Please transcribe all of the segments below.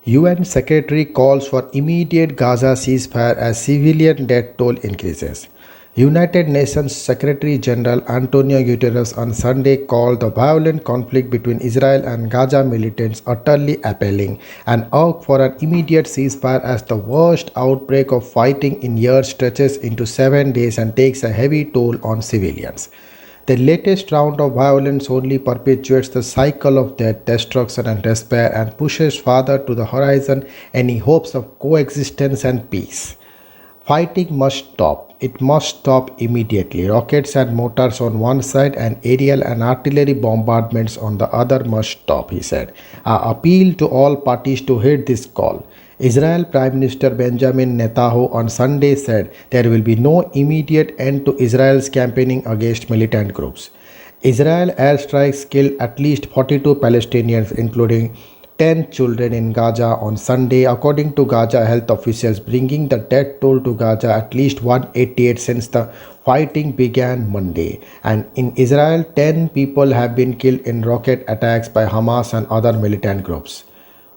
UN Secretary calls for immediate Gaza ceasefire as civilian death toll increases. United Nations Secretary General Antonio Guterres on Sunday called the violent conflict between Israel and Gaza militants utterly appalling and urged for an immediate ceasefire as the worst outbreak of fighting in years stretches into 7 days and takes a heavy toll on civilians. The latest round of violence only perpetuates the cycle of death, destruction, and despair and pushes farther to the horizon any hopes of coexistence and peace. Fighting must stop. It must stop immediately. Rockets and mortars on one side and aerial and artillery bombardments on the other must stop, he said. I appeal to all parties to heed this call. Israel Prime Minister Benjamin Netanyahu on Sunday said there will be no immediate end to Israel's campaigning against militant groups. Israel airstrikes killed at least 42 Palestinians, including 10 children in Gaza on Sunday, according to Gaza health officials, bringing the death toll to Gaza at least 188 since the fighting began Monday. And in Israel, 10 people have been killed in rocket attacks by Hamas and other militant groups.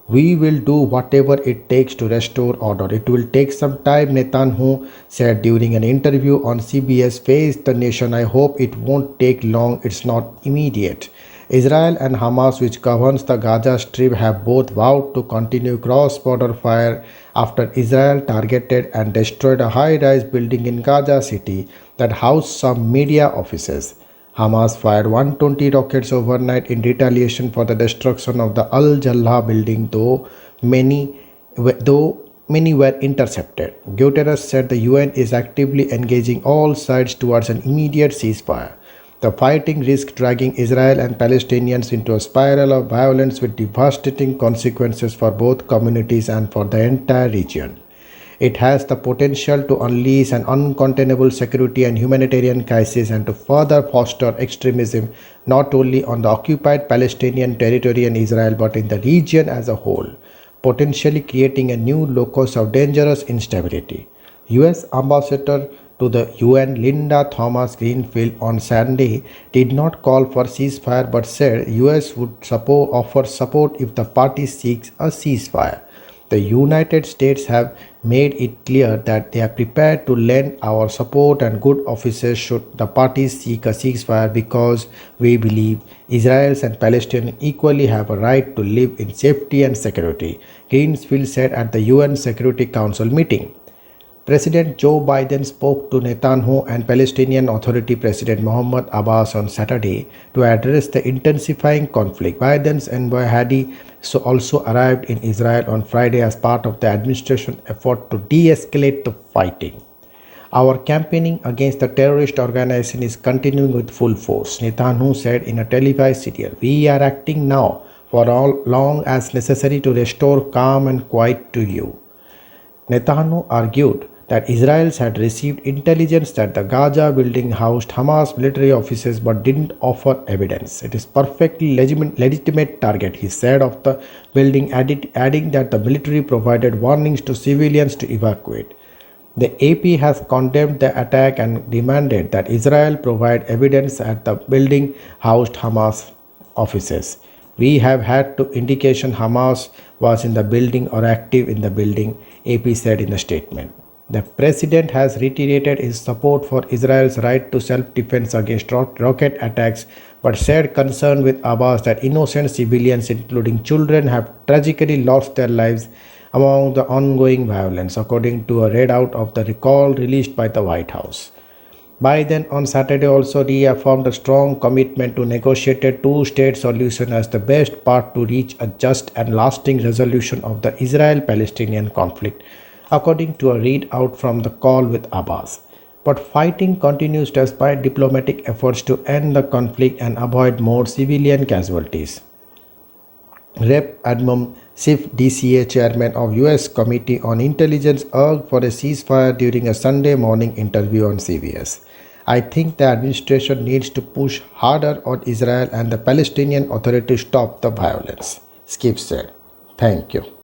We will do whatever it takes to restore order. It will take some time, Netanyahu said during an interview on CBS Face the Nation. I hope it won't take long. It's not immediate. Israel and Hamas, which governs the Gaza Strip, have both vowed to continue cross-border fire after Israel targeted and destroyed a high-rise building in Gaza City that housed some media offices. Hamas fired 120 rockets overnight in retaliation for the destruction of the Al Jallah building, though many were intercepted. Guterres said the UN is actively engaging all sides towards an immediate ceasefire. The fighting risks dragging Israel and Palestinians into a spiral of violence with devastating consequences for both communities and for the entire region. It has the potential to unleash an uncontainable security and humanitarian crisis and to further foster extremism not only on the occupied Palestinian territory and Israel but in the region as a whole, potentially creating a new locus of dangerous instability. US Ambassador to the UN Linda Thomas-Greenfield on Sunday did not call for ceasefire but said US would offer support if the party seeks a ceasefire. The United States have made it clear that they are prepared to lend our support and good offices should the parties seek a ceasefire because we believe Israelis and Palestinians equally have a right to live in safety and security, Greenfield said at the UN Security Council meeting. President Joe Biden spoke to Netanyahu and Palestinian Authority President Mahmoud Abbas on Saturday to address the intensifying conflict. Biden's envoy Hadi also arrived in Israel on Friday as part of the administration's effort to de-escalate the fighting. Our campaigning against the terrorist organization is continuing with full force, Netanyahu said in a televised serial. We are acting now for all long as necessary to restore calm and quiet to you. Netanyahu argued that Israel had received intelligence that the Gaza building housed Hamas military offices but didn't offer evidence. It is perfectly legitimate target, he said of the building, adding that the military provided warnings to civilians to evacuate. The AP has condemned the attack and demanded that Israel provide evidence that the building housed Hamas offices. We have had no indication Hamas was in the building or active in the building, AP said in a statement. The president has reiterated his support for Israel's right to self-defense against rocket attacks, but shared concern with Abbas that innocent civilians, including children, have tragically lost their lives among the ongoing violence, according to a readout of the recall released by the White House. Biden on Saturday also reaffirmed a strong commitment to negotiate a two-state solution as the best path to reach a just and lasting resolution of the Israel-Palestinian conflict, according to a readout from the call with Abbas. But fighting continues despite diplomatic efforts to end the conflict and avoid more civilian casualties. Rep. Admom Sif, DCA chairman of US Committee on Intelligence, urged for a ceasefire during a Sunday morning interview on CBS. I think the administration needs to push harder on Israel and the Palestinian Authority to stop the violence, Skip said. Thank you.